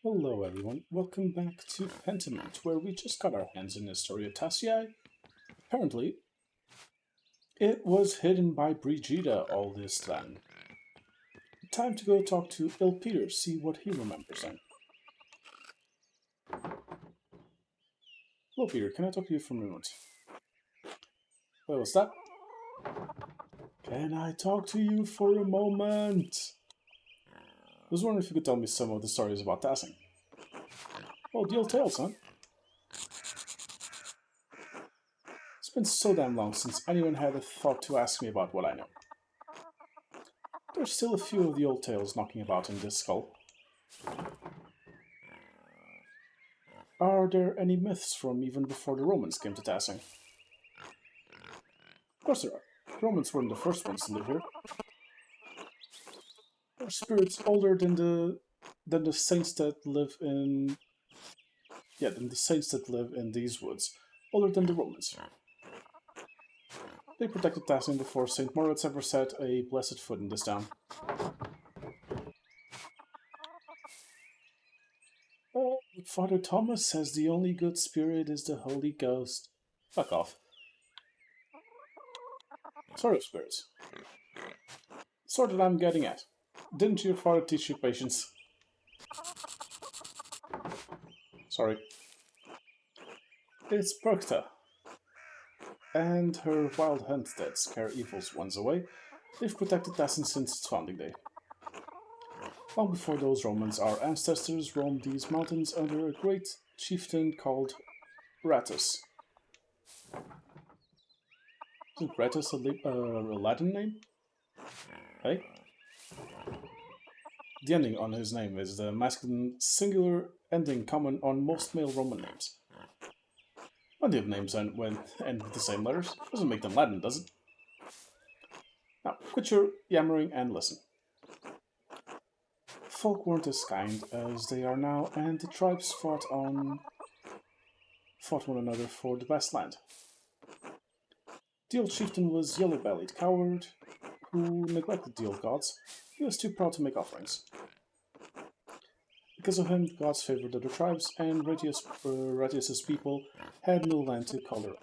Hello everyone, welcome back to Pentiment, where we just got our hands in the story of Tassiai. Apparently, it was hidden by Brigida all this time. Time to go talk to Il Peter, see what he remembers then. Hello Peter, can I talk to you for a moment? What was that? Can I talk to you for a moment? I was wondering if you could tell me some of the stories about Tassing. Oh, the old tales, huh? It's been so damn long since anyone had a thought to ask me about what I know. There's still a few of the old tales knocking about in this skull. Are there any myths from even before the Romans came to Tassing? Of course there are. The Romans weren't the first ones to live here. There are spirits older than the saints that live in than the saints that live in these woods, older than the Romans. They protected Tassing before Saint Moritz ever set a blessed foot in this town. Father Thomas says the only good spirit is the Holy Ghost. Fuck off. Sort of spirits. Sort that I'm getting at. Didn't your father teach you patience? Sorry. It's Perkta and her wild hunt that scare evils ones away. They've protected Tassen since its founding day. Long before those Romans, our ancestors roamed these mountains under a great chieftain called Ratus. Isn't Ratus a Latin name? Hey? The ending on his name is the masculine singular ending common on most male Roman names. Plenty of names end with the same letters. Doesn't make them Latin, does it? Now, quit your yammering and listen. Folk weren't as kind as they are now, and the tribes fought one another for the best land. The old chieftain was yellow-bellied coward who neglected the old gods. He was too proud to make offerings. Because of him, the gods favored other tribes, and Radius's people had no land to call their own.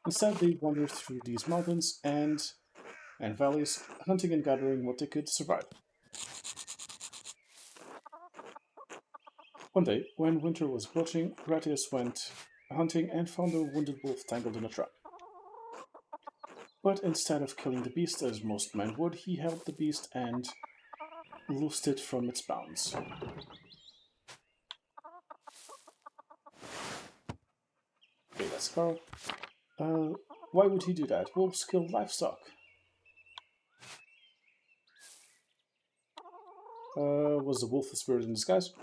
Instead, they wandered through these mountains and valleys, hunting and gathering what they could to survive. One day, when winter was approaching, Radius went hunting and found a wounded wolf tangled in a trap. But instead of killing the beast as most men would, he held the beast and loosed it from its bounds. Okay, that's Carl. Why would he do that? Wolves kill livestock. Was the wolf a spirit in disguise?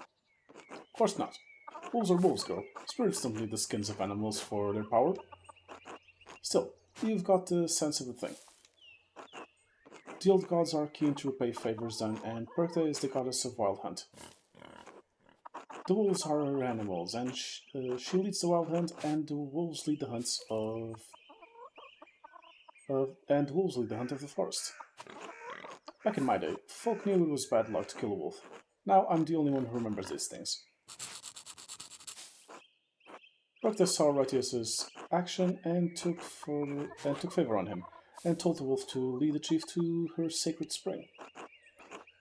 Of course not. Wolves are wolves, girl. Spirits don't need the skins of animals for their power. Still, you've got the sense of the thing. The old gods are keen to repay favors done, and Perkta is the goddess of wild hunt. The wolves are her animals, and she leads the wild hunt, and the wolves lead the hunts of the forest. Back in my day, folk knew it was bad luck to kill a wolf. Now I'm the only one who remembers these things. Perkta saw Ratius's action and took favor on him, and told the wolf to lead the chief to her sacred spring.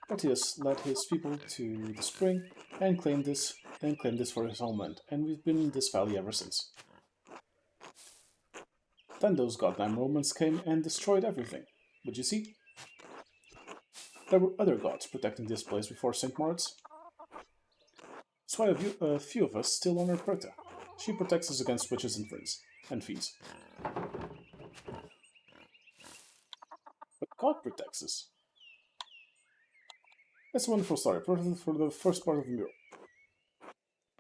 Ratius led his people to the spring and claimed this for his homeland, and we've been in this valley ever since. Then those goddamn Romans came and destroyed everything. But you see, there were other gods protecting this place before St. Moritz. That's why a few of us still honor Perkta. She protects us against witches and fiends. But God protects us. That's a wonderful story for the first part of the mural.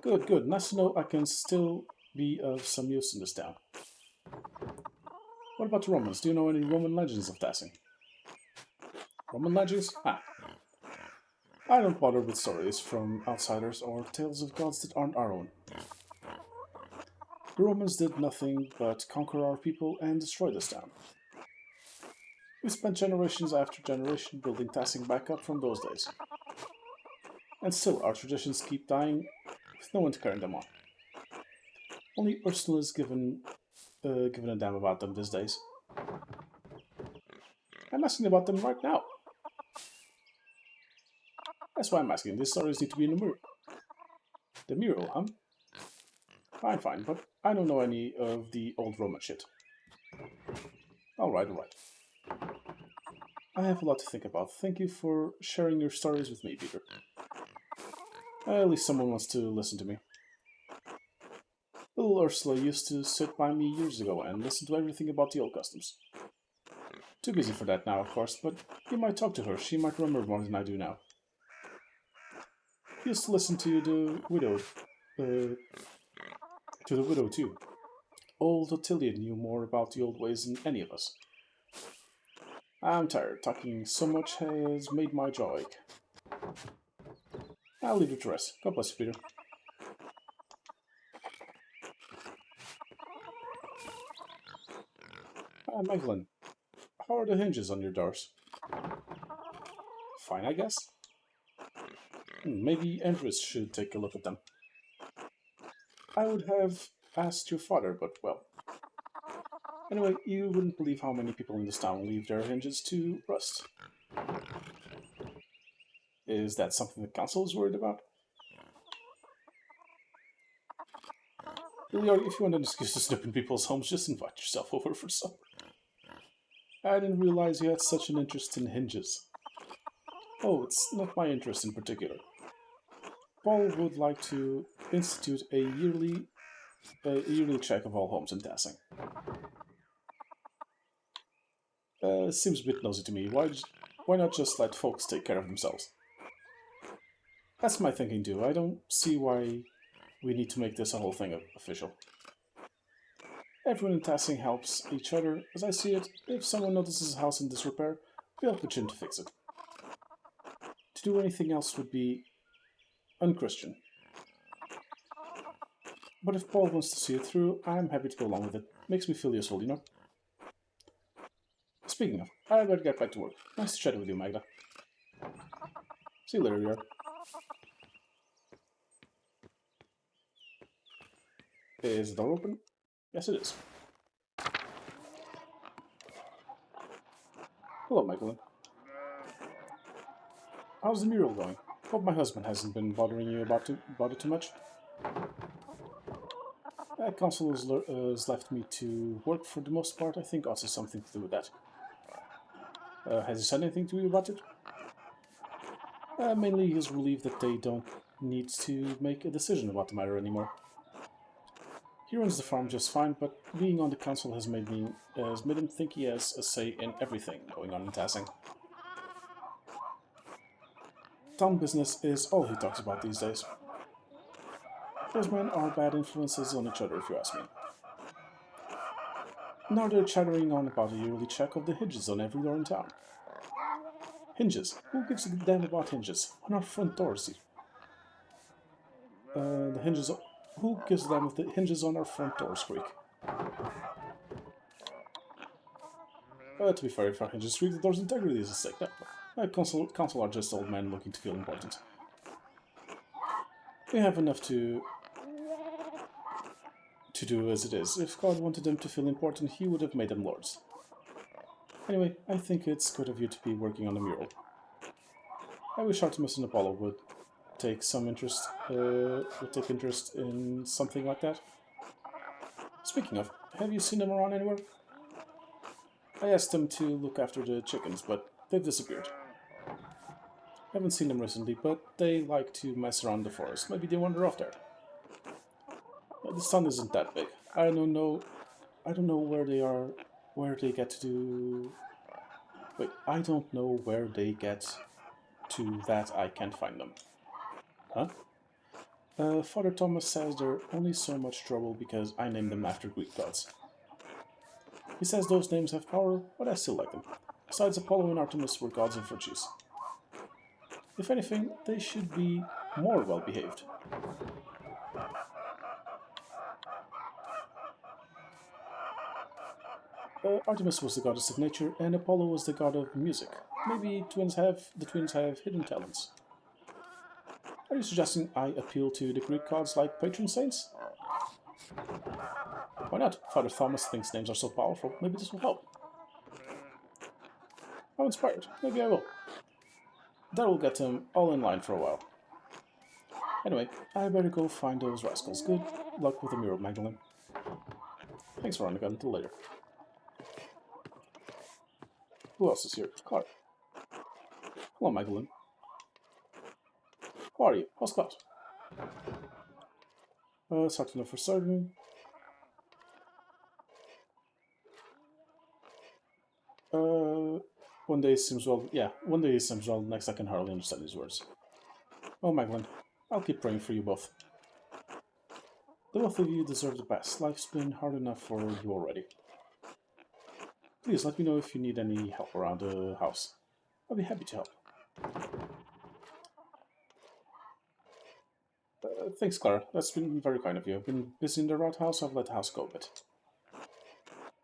Good. Nice to know I can still be of some use in this town. What about the Romans? Do you know any Roman legends of Tassing? Roman legends? I don't bother with stories from outsiders or tales of gods that aren't our own. The Romans did nothing but conquer our people and destroy this town. We spent generations after generation building Tassing back up from those days. And still, our traditions keep dying with no one carrying them on. Only Ursula is given a damn about them these days. I'm asking about them right now. That's why I'm asking. These stories need to be in the mural. The mural, huh? Fine, fine, but I don't know any of the old Roman shit. Alright, alright. I have a lot to think about. Thank you for sharing your stories with me, Peter. At least someone wants to listen to me. Little Ursula used to sit by me years ago and listen to everything about the old customs. Too busy for that now, of course, but you might talk to her. She might remember more than I do now. Used to listen to the widow too. Old Ottilia knew more about the old ways than any of us. I'm tired. Talking so much has made my jaw ache. I'll leave you to rest. God bless you, Peter. Magdalene, how are the hinges on your doors? Fine, I guess. Maybe Andres should take a look at them. I would have asked your father, but well. Anyway, you wouldn't believe how many people in this town leave their hinges to rust. Is that something the council is worried about? Really, if you want an excuse to snip in people's homes, just invite yourself over for supper. I didn't realize you had such an interest in hinges. Oh, it's not my interest in particular. Paul would like to institute a yearly check of all homes in Tassing. Seems a bit nosy to me. Why not just let folks take care of themselves? That's my thinking too. I don't see why we need to make this a whole thing official. Everyone in Tassing helps each other. As I see it, if someone notices a house in disrepair, we all pitch in to fix it. To do anything else would be unchristian. But if Paul wants to see it through, I'm happy to go along with it. Makes me feel useful, you know? Speaking of, I better get back to work. Nice to chat with you, Magda. See you later, Yar. Is the door open? Yes, it is. Hello, Magdalene. How's the mural going? Hope my husband hasn't been bothering you about it too much. Council has left me to work for the most part. I think also something to do with that. Has he said anything to you about it? Mainly he's relieved that they don't need to make a decision about the matter anymore. He runs the farm just fine, but being on the council has made him think he has a say in everything going on in Tassing. Town business is all he talks about these days. Those men are bad influences on each other, if you ask me. Now they're chattering on about a yearly check of the hinges on every door in town. Hinges? Who gives a damn about hinges? On our front doors. The hinges... Who gives a damn if the hinges on our front doors creak? To be fair, if our hinges creak, the door's integrity is at stake. No, council are just old men looking to feel important. We have enough to do as it is. If God wanted them to feel important, he would have made them lords. Anyway, I think it's good of you to be working on the mural. I wish Artemis and Apollo would take interest in something like that. Speaking of, have you seen them around anywhere? I asked them to look after the chickens, but they've disappeared. Haven't seen them recently, but they like to mess around the forest. Maybe they wander off there. The sun isn't that big. I don't know where they are, where they get to... Wait, I don't know where they get to that I can't find them. Huh? Father Thomas says they're only so much trouble because I named them after Greek gods. He says those names have power, but I still like them. Besides, Apollo and Artemis were gods of virtues. If anything, they should be more well-behaved. Artemis was the goddess of nature, and Apollo was the god of music. Maybe the twins have hidden talents. Are you suggesting I appeal to the Greek gods like patron saints? Why not? Father Thomas thinks names are so powerful. Maybe this will help. I'm inspired. Maybe I will. That will get them all in line for a while. Anyway, I better go find those rascals. Good luck with the mural, Magdalene. Thanks, Veronica. Until later. Who else is here? Clark. Hello, Magdalene. How are you? How's class? It's hard to know for certain. One day seems well. Yeah, one day seems well. Next, I can hardly understand these words. Oh, Magdalene, I'll keep praying for you both. The both of you deserve the best. Life's been hard enough for you already. Please let me know if you need any help around the house. I'll be happy to help. Thanks, Clara. That's been very kind of you. I've been busy in the roundhouse. I've let the house go a bit.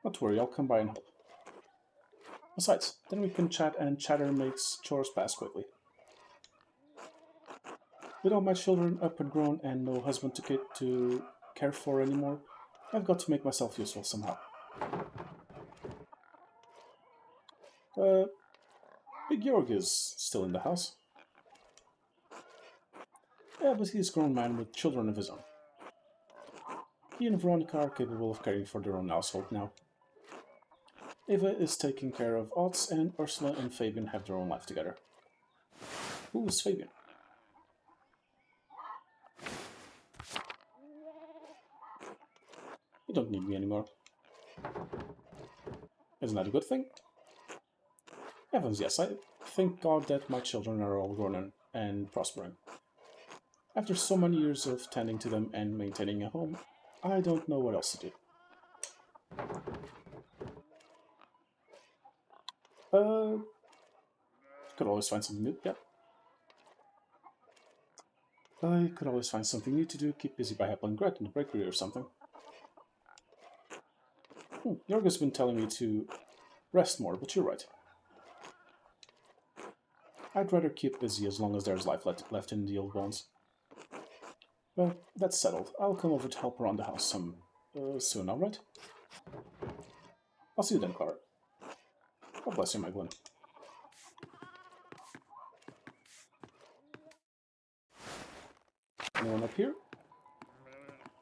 Not to worry, I'll come by and help. Besides, then we can chat, and chatter makes chores pass quickly. With all my children up and grown and no husband to care for anymore, I've got to make myself useful somehow. Big Georg is still in the house. Yeah, but he's a grown man with children of his own. He and Veronica are capable of caring for their own household now. Eva is taking care of Otz, and Ursula and Fabian have their own life together. Who is Fabian? You don't need me anymore. Isn't that a good thing? Heavens, yes, I thank God that my children are all grown and prospering. After so many years of tending to them and maintaining a home, I don't know what else to do. Could always find something new, yeah. I could always find something new to do, keep busy by helping Gret in the bakery or something. Jorga's been telling me to rest more, but you're right. I'd rather keep busy as long as there's life left in the old bones. Well, that's settled. I'll come over to help around the house soon, alright? I'll see you then, Clara. God bless you, Magdalene. Anyone up here?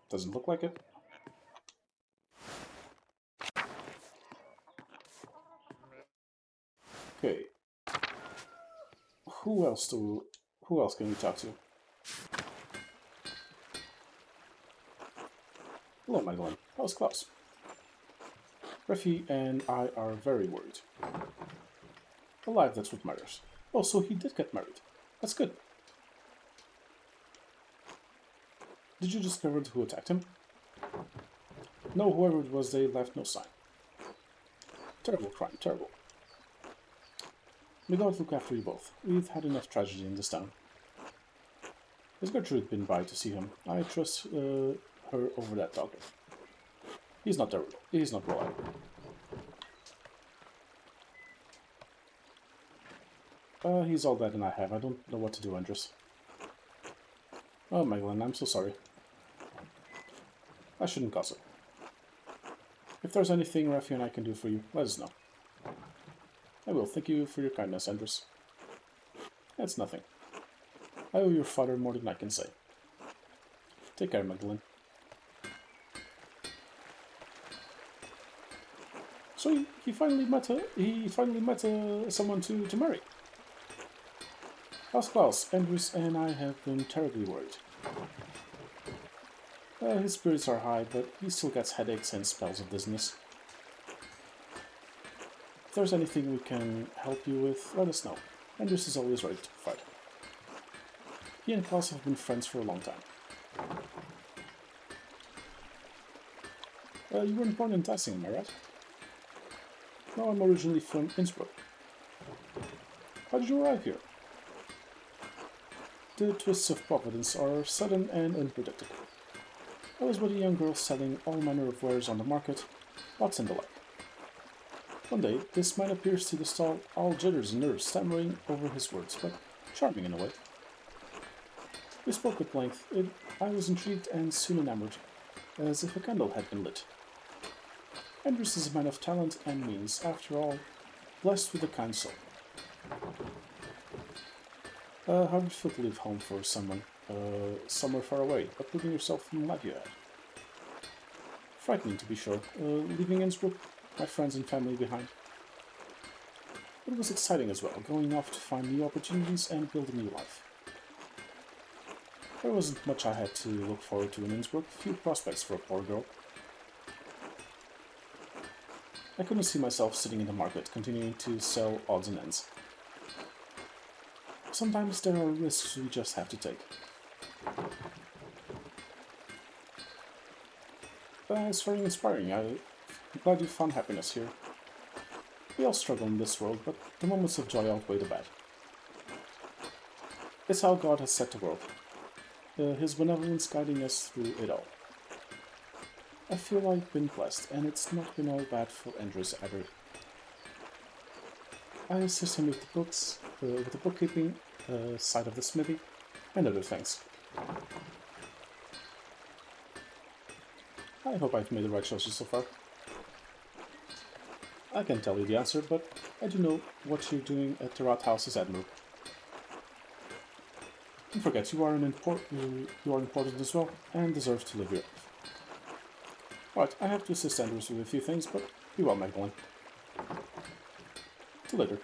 Doesn't look like it. Okay. Who else can we talk to? Hello, Magdalene. How's Klaus? Refi and I are very worried. Alive, that's what matters. Oh, so he did get married. That's good. Did you discover who attacked him? No, whoever it was, they left no sign. Terrible crime, terrible. May God look after you both. We've had enough tragedy in this town. Has Gertrude been by to see him? I trust her over that doctor. He's not terrible. He's not reliable. He's all that and I have. I don't know what to do, Andres. Oh, Magdalene, I'm so sorry. I shouldn't gossip. If there's anything Rafi and I can do for you, let us know. I will. Thank you for your kindness, Andres. That's nothing. I owe your father more than I can say. Take care, Magdalene. So he finally met someone to marry. How's Klaus? Andres and I have been terribly worried. His spirits are high, but he still gets headaches and spells of dizziness. If there's anything we can help you with, let us know. Andres is always ready to provide. He and Klaus have been friends for a long time. You weren't born in Tassing, am I right? No, I'm originally from Innsbruck. How did you arrive here? The twists of Providence are sudden and unpredictable. I was but a young girl selling all manner of wares on the market, lots and the like. One day, this man appears to the stall, all jitters and nerves, stammering over his words, but charming in a way. We spoke at length. I was intrigued and soon enamored, as if a candle had been lit. Andrews is a man of talent and means, after all, blessed with a kind soul. How did it feel to leave home for someone, somewhere far away, uprooting yourself from the life you had? Frightening, to be sure, leaving Innsbruck, my friends and family behind. But it was exciting as well, going off to find new opportunities and build a new life. There wasn't much I had to look forward to in Innsbruck, few prospects for a poor girl. I couldn't see myself sitting in the market, continuing to sell odds and ends. Sometimes there are risks we just have to take. It's very inspiring. I'm glad you found happiness here. We all struggle in this world, but the moments of joy outweigh the bad. It's how God has set the world. His benevolence guiding us through it all. I feel I've been blessed, and it's not been all bad for Andrews either. I assist him with the books, with the bookkeeping, side of the smithy, and other things. I hope I've made the right choices so far. I can't tell you the answer, but I do know what you're doing at the Rat House's Admiral. Don't forget, you are important as well, and deserve to live your life. Right, I have to assist Andrews with a few things, but be well, Magdalene. Till later.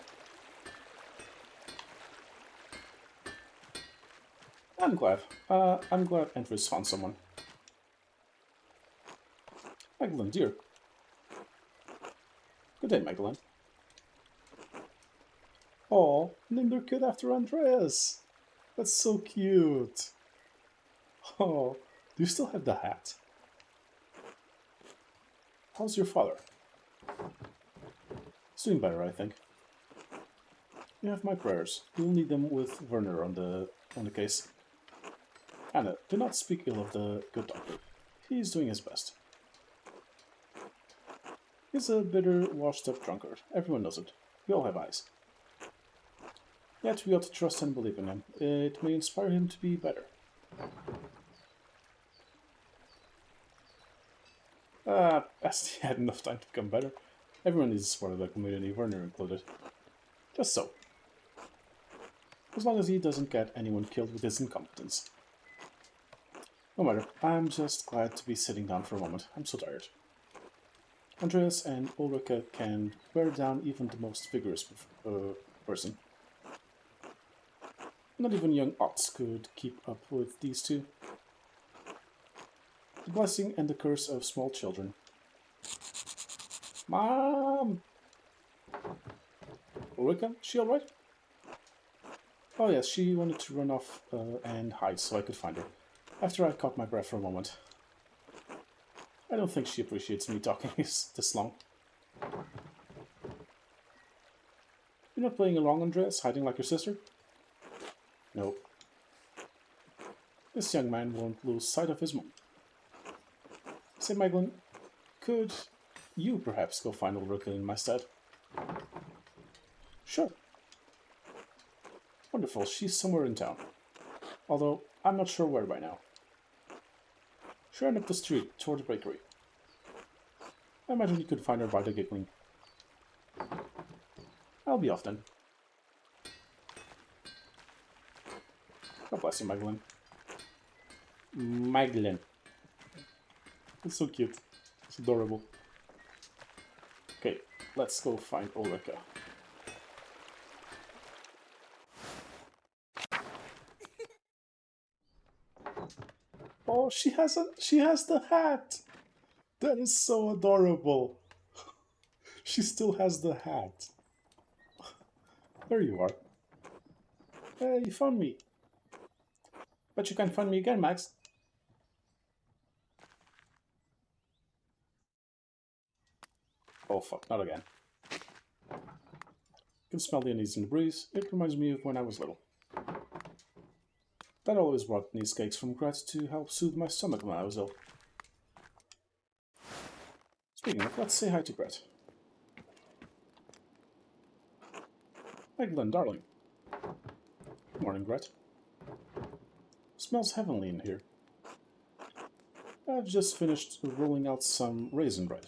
I'm glad. Andrews found someone. Magdalene, dear. Good day, Magdalene. Oh, named their kid after Andreas. That's so cute. Oh, do you still have the hat? How's your father? He's doing better, I think. You have my prayers. You'll need them with Werner on the case. Anna, do not speak ill of the good doctor. He's doing his best. He's a bitter, washed-up drunkard. Everyone knows it. We all have eyes. Yet we ought to trust and believe in him. It may inspire him to be better. Asti had enough time to become better. Everyone needs a part of the community, Werner included. Just so. As long as he doesn't get anyone killed with his incompetence. No matter, I'm just glad to be sitting down for a moment. I'm so tired. Andreas and Ulrika can wear down even the most vigorous person. Not even young Otts could keep up with these two. The blessing and the curse of small children. Mom! Ulrika, she alright? Oh yes, she wanted to run off and hide so I could find her. After I caught my breath for a moment. I don't think she appreciates me talking this long. You're not playing along, Andreas, hiding like your sister? No. This young man won't lose sight of his mom. Say, Magdalene, could you perhaps go find Ulrika in my stead? Sure. Wonderful, she's somewhere in town. Although, I'm not sure where by now. She ran up the street, toward the bakery. I imagine you could find her by the giggling. I'll be off then. God bless you, Magdalene. Magdalene. It's so cute. It's adorable. Okay, let's go find Ulrika. Oh, she has the hat. That is so adorable. She still has the hat. There you are. Hey, you found me. Bet you can't find me again, Max. Oh fuck, not again. I can smell the unease in the breeze. It reminds me of when I was little. Dad always brought these cakes from Gret to help soothe my stomach when I was ill. Speaking of, let's say hi to Gret. Magdalene, darling. Good morning, Gret. Smells heavenly in here. I've just finished rolling out some raisin bread.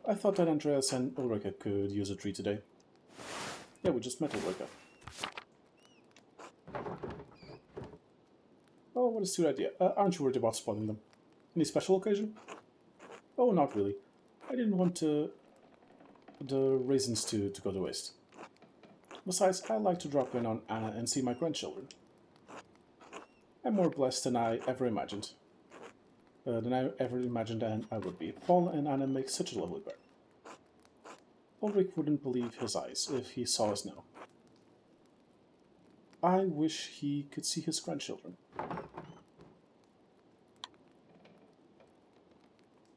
I thought that Andreas and Ulrika could use a treat today. Yeah, we just met Ulrika. Oh, what a stupid idea. Aren't you worried about spoiling them? Any special occasion? Oh, not really. I didn't want the raisins to go to waste. Besides, I like to drop in on Anna and see my grandchildren. I'm more blessed than I ever imagined. And I would be. Paul and Anna make such a lovely pair. Ulrich wouldn't believe his eyes if he saw us now. I wish he could see his grandchildren.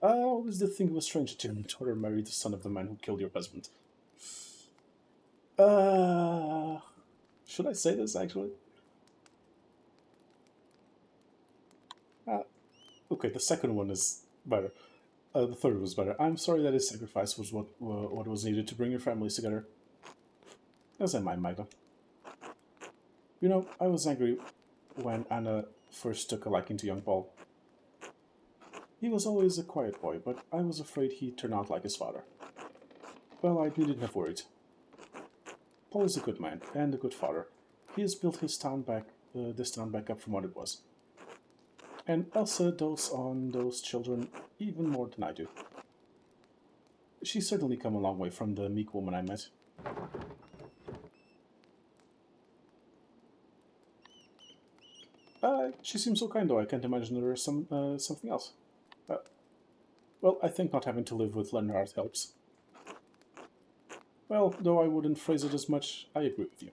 I always did think it was strange that your daughter married the son of the man who killed your husband. Should I say this, actually? Okay, the second one is better. The third was better. I'm sorry that his sacrifice was what was needed to bring your families together. As am I, Magda. You know, I was angry when Anna first took a liking to young Paul. He was always a quiet boy, but I was afraid he'd turn out like his father. Well, I needn't have worried. Paul is a good man and a good father. He has built this town back up from what it was. And Elsa dotes on those children even more than I do. She's certainly come a long way from the meek woman I met. She seems so kind, though. I can't imagine her something else. Well, I think not having to live with Leonard helps. Well, though I wouldn't phrase it as much, I agree with you.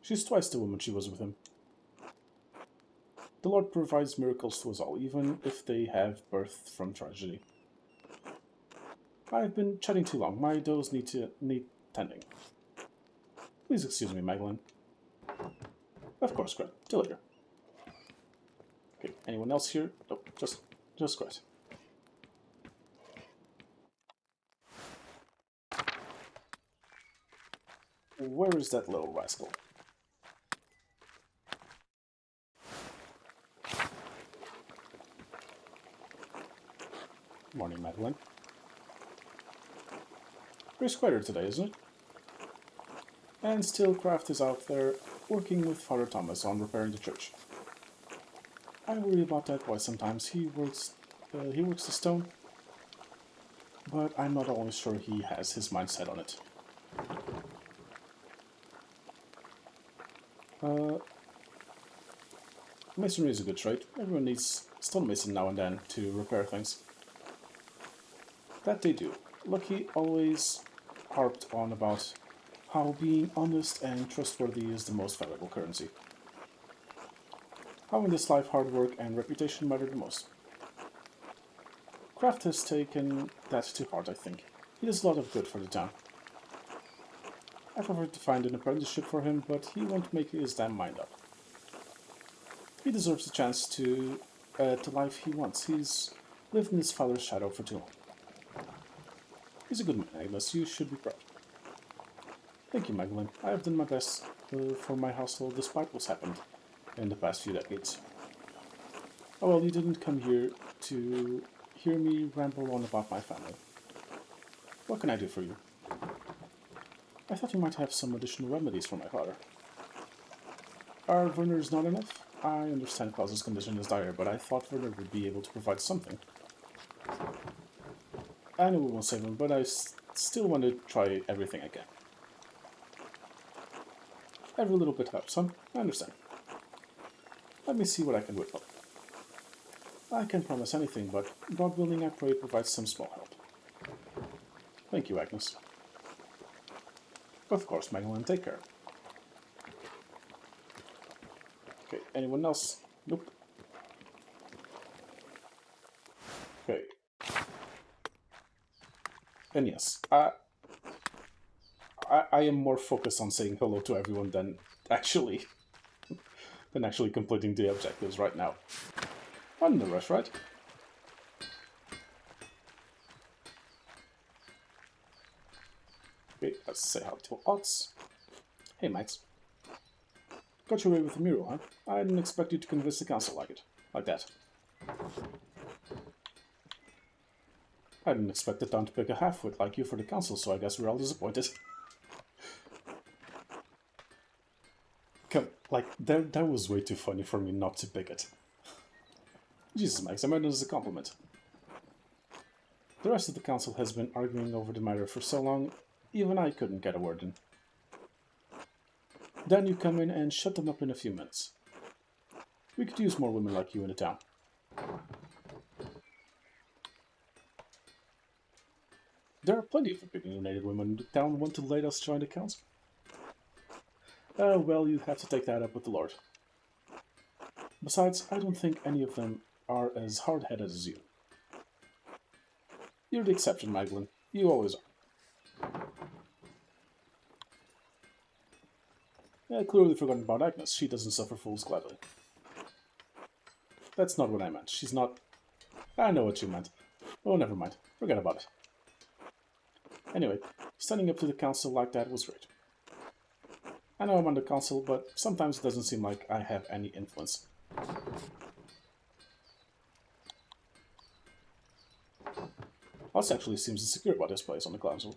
She's twice the woman she was with him. The Lord provides miracles to us all, even if they have birthed from tragedy. I've been chatting too long. My does need tending. Please excuse me, Magdalene. Of course, Gret. Till later. Okay, anyone else here? Nope, just Gret. Where is that little rascal? Morning, Magdalene. Pretty quieter today, isn't it? And still Kraft is out there working with Father Thomas on repairing the church. I worry about that boy sometimes. He works the stone, but I'm not always sure he has his mind set on it. Masonry is a good trade. Everyone needs stonemason now and then to repair things. That they do. Lucky always harped on about how being honest and trustworthy is the most valuable currency. How in this life hard work and reputation matter the most. Kraft has taken that to heart, I think. He does a lot of good for the town. I've offered to find an apprenticeship for him, but he won't make his damn mind up. He deserves the chance to life he wants. He's lived in his father's shadow for too long. He's a good man, Agnes. You should be proud. Thank you, Magdalene. I have done my best for my household despite what's happened in the past few decades. Oh well, you didn't come here to hear me ramble on about my family. What can I do for you? I thought you might have some additional remedies for my father. Are Werner's not enough? I understand Klaus's condition is dire, but I thought Werner would be able to provide something. I know we won't save him, but I still want to try everything I can. Every little bit helps, huh? I understand. Let me see what I can do. I can't promise anything, but God willing, I pray provides some small help. Thank you, Agnes. Of course, Magdalene, take care. Okay, anyone else? Nope. Okay. And yes, I am more focused on saying hello to everyone than actually completing the objectives right now. I'm in a rush, right? Okay, let's say hi to Ots. Hey, Max. Got your way with the mural, huh? I didn't expect you to convince the council like that. I didn't expect the town to pick a half-wit like you for the council, so I guess we're all disappointed. Come, like, that was way too funny for me not to pick it. Jesus, Max, I meant it as a compliment. The rest of the council has been arguing over the matter for so long, even I couldn't get a word in. Then you come in and shut them up in a few minutes. We could use more women like you in the town. There are plenty of opinionated women in the town who want to let us join the council. Well, you'd have to take that up with the Lord. Besides, I don't think any of them are as hard-headed as you. You're the exception, Magdalene. You always are. Clearly forgotten about Agnes. She doesn't suffer fools gladly. That's not what I meant. She's not... I know what you meant. Oh, never mind. Forget about it. Anyway, standing up to the council like that was great. I know I'm on the council, but sometimes it doesn't seem like I have any influence. Oz actually seems insecure about his place on the council.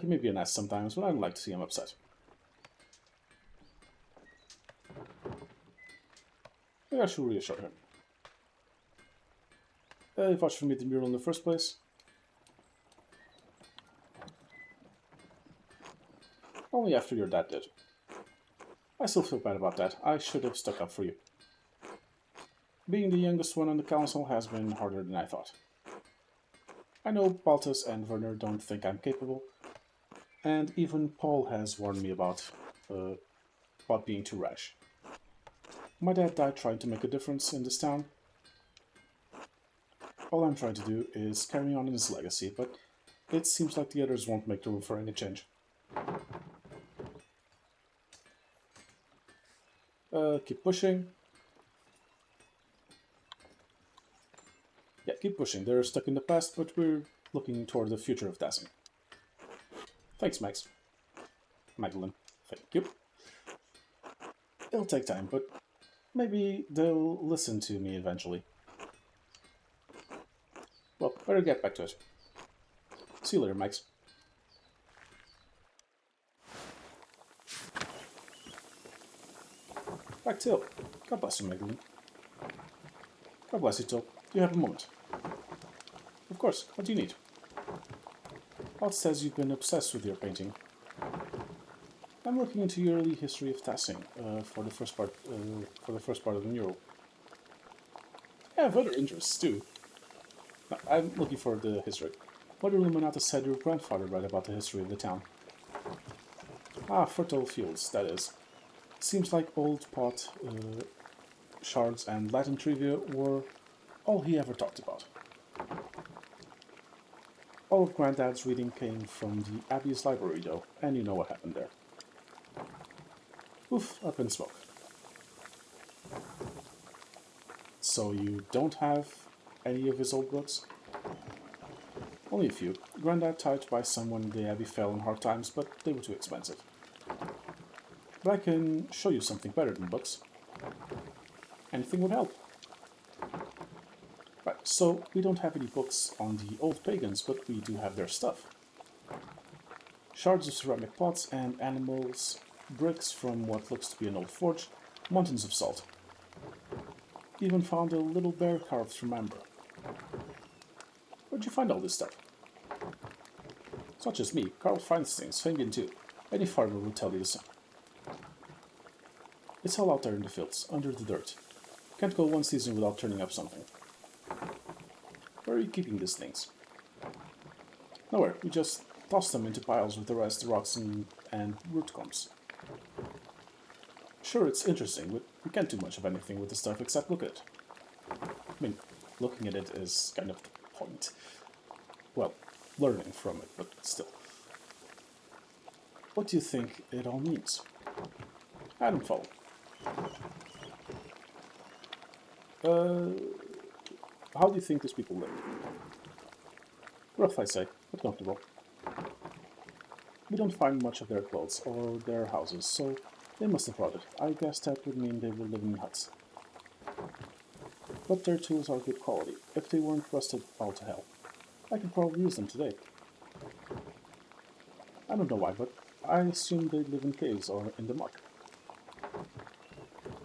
He may be an ass sometimes, but I don't like to see him upset. Maybe I should reassure him. He watched for me the mural in the first place. Only after your dad did. I still feel bad about that. I should have stuck up for you. Being the youngest one on the council has been harder than I thought. I know Baltus and Werner don't think I'm capable, and even Paul has warned me about being too rash. My dad died trying to make a difference in this town. All I'm trying to do is carry on his legacy, but it seems like the others won't make room for any change. Keep pushing. Yeah, keep pushing. They're stuck in the past, but we're looking toward the future of Dazzing. Thanks, Max. Magdalene, thank you. It'll take time, but maybe they'll listen to me eventually. Well, better get back to it. See you later, Max. Back Till. God bless you, Magdalene. God bless you, Till. Do you have a moment? Of course. What do you need? Alt says you've been obsessed with your painting. I'm looking into your early history of Tassing for the first part of the mural. I have other interests too. I'm looking for the history. Mother Illuminata said your grandfather read about the history of the town. Ah, fertile fields, that is. Seems like old pot, shards and Latin trivia were all he ever talked about. All of Granddad's reading came from the Abbey's library though, and you know what happened there. Oof, up in smoke. So you don't have any of his old books? Only a few. Granddad tried to buy some when the Abbey fell in hard times, but they were too expensive. But I can show you something better than books. Anything would help. Right, so we don't have any books on the old pagans, but we do have their stuff. Shards of ceramic pots and animals, bricks from what looks to be an old forge, mountains of salt. Even found a little bear carved from amber. Where'd you find all this stuff? It's not just me. Carl finds things, Fabian too. Any farmer would tell you the same. It's all out there in the fields, under the dirt. Can't go one season without turning up something. Where are you keeping these things? Nowhere. We just toss them into piles with the rest, rocks and root clumps. Sure, it's interesting, but we can't do much of anything with the stuff except look at it. I mean, looking at it is kind of the point. Well, learning from it, but still. What do you think it all means? I don't follow. How do you think these people live? Rough, I say, but comfortable. We don't find much of their clothes or their houses, so they must have brought it. I guess that would mean they were living in huts. But their tools are good quality. If they weren't rusted all to hell, I could probably use them today. I don't know why, but I assume they live in caves or in the mud.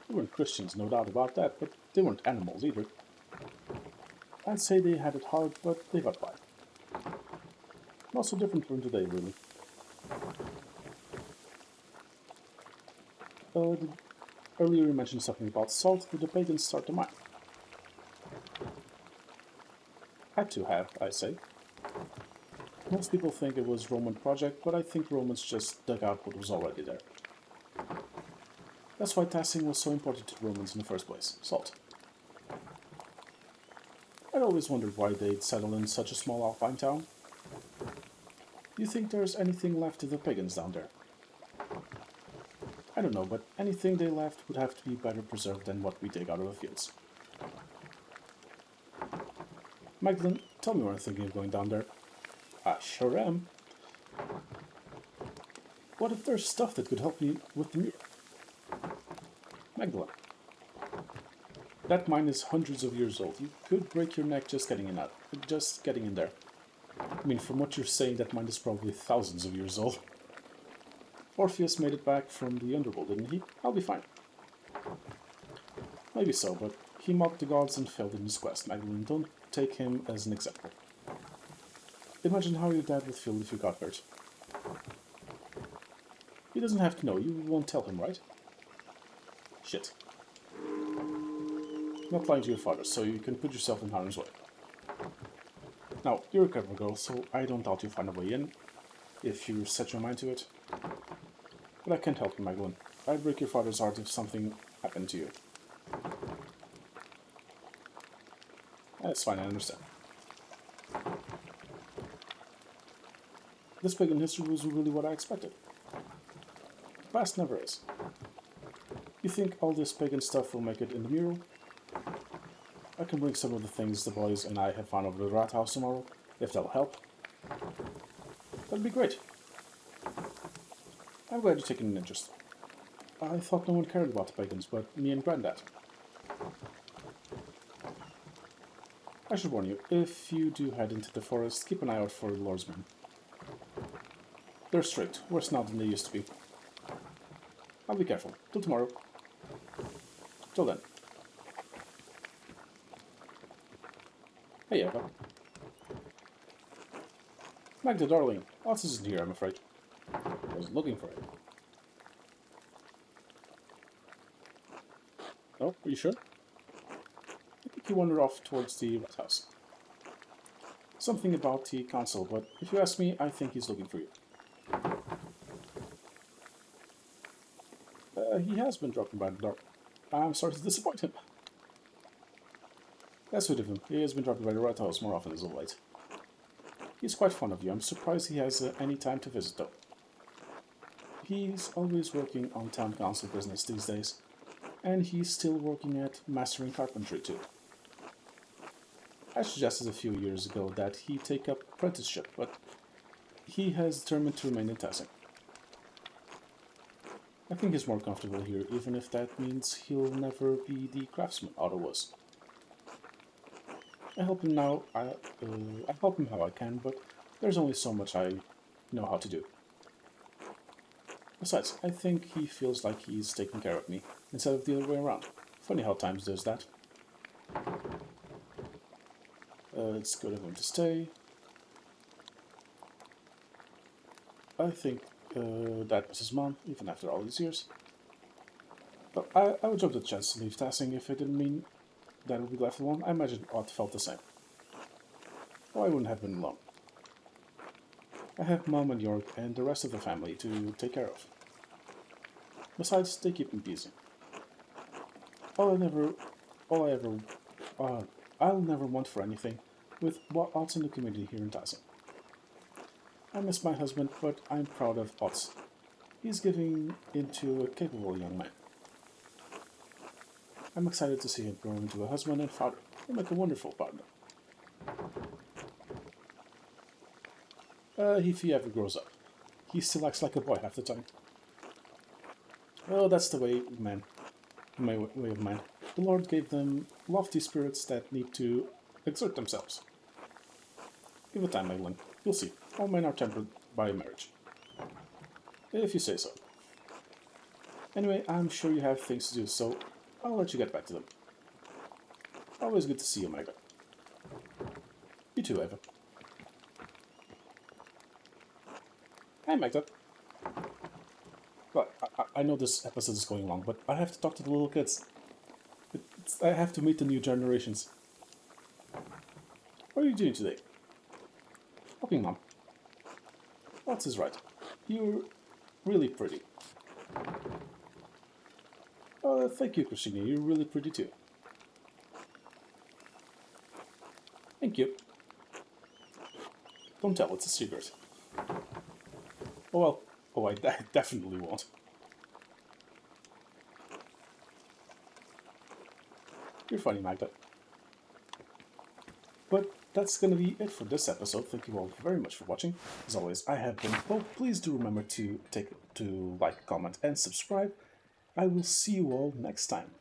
They weren't Christians, no doubt about that, but they weren't animals either. I'd say they had it hard, but they got by. Not so different from today, really. Earlier you mentioned something about salt. Did the pagans start the mine? Had to have, I say. Most people think it was Roman project, but I think Romans just dug out what was already there. That's why tassing was so important to the Romans in the first place. Salt. I'd always wondered why they'd settle in such a small alpine town. Do you think there's anything left of the pagans down there? I don't know, but anything they left would have to be better preserved than what we dig out of the fields. Magdalene, tell me when I'm thinking of going down there. I sure am. What if there's stuff that could help me with the mural? Magdalene, that mine is hundreds of years old. You could break your neck just getting in there. I mean, from what you're saying, that mine is probably thousands of years old. Orpheus made it back from the underworld, didn't he? I'll be fine. Maybe so, but he mocked the gods and failed in his quest. Magdalene, don't take him as an example. Imagine how your dad would feel if you got hurt. He doesn't have to know. You won't tell him, right? Shit. Not lying to your father, so you can put yourself in harm's way. Now, you're a clever girl, so I don't doubt you'll find a way in, if you set your mind to it. But I can't help you, Magdalene. I'd break your father's heart if something happened to you. That's fine, I understand. This pagan history was really what I expected. The past never is. You think all this pagan stuff will make it in the mural? I can bring some of the things the boys and I have found over the rat house tomorrow, if that'll help. That'd be great. I'm glad you're taking an interest. I thought no one cared about the pagans, but me and Grandad. I should warn you, if you do head into the forest, keep an eye out for the lordsmen. They're strict, worse now than they used to be. I'll be careful. Till tomorrow. Till then. Hey, Eva. Magda, darling. Otis isn't here, I'm afraid. I was looking for it. Oh, are you sure? I think he wandered off towards the rat house. Something about the council, but if you ask me, I think he's looking for you. He has been dropping by the dark. I'm sorry to disappoint him. That's sweet of him. He has been dropping by the rat house more often as of late. He's quite fond of you. I'm surprised he has any time to visit, though. He's always working on town council business these days, and he's still working at mastering carpentry, too. I suggested a few years ago that he take up apprenticeship, but he has determined to remain in Tassing. I think he's more comfortable here, even if that means he'll never be the craftsman Otto was. I help him now. I help him how I can, but there's only so much I know how to do. Besides, I think he feels like he's taking care of me instead of the other way around. Funny how times does that. It's good of him to stay. I think that was his mom, even after all these years. But I would jump the chance to leave Tassing if it didn't mean that I would be left alone. I imagine Ott felt the same. Or I wouldn't have been alone. I have Mom and York and the rest of the family to take care of. Besides, they keep me busy. I'll never want for anything with what Ott's in the community here in Tassing. I miss my husband, but I'm proud of Ott's. He's giving into a capable young man. I'm excited to see him grow into a husband and father. He'll make a wonderful partner. If he ever grows up. He still acts like a boy half the time. Oh, that's the way, man. My way of man. The Lord gave them lofty spirits that need to exert themselves. Give it time, Evelyn. You'll see. All men are tempered by marriage. If you say so. Anyway, I'm sure you have things to do, so I'll let you get back to them. Always good to see you, Magda. You too, Eva. Hi, Magda. Well, I know this episode is going long, but I have to talk to the little kids. I have to meet the new generations. What are you doing today? Walking, Mom. Lots is right. You're really pretty. Thank you, Christina. You're really pretty too. Thank you. Don't tell, it's a secret. Oh well. Oh, I definitely won't. You're funny, Magda. But that's gonna be it for this episode. Thank you all very much for watching. As always, I have been Pope. Please do remember to like, comment, and subscribe. I will see you all next time.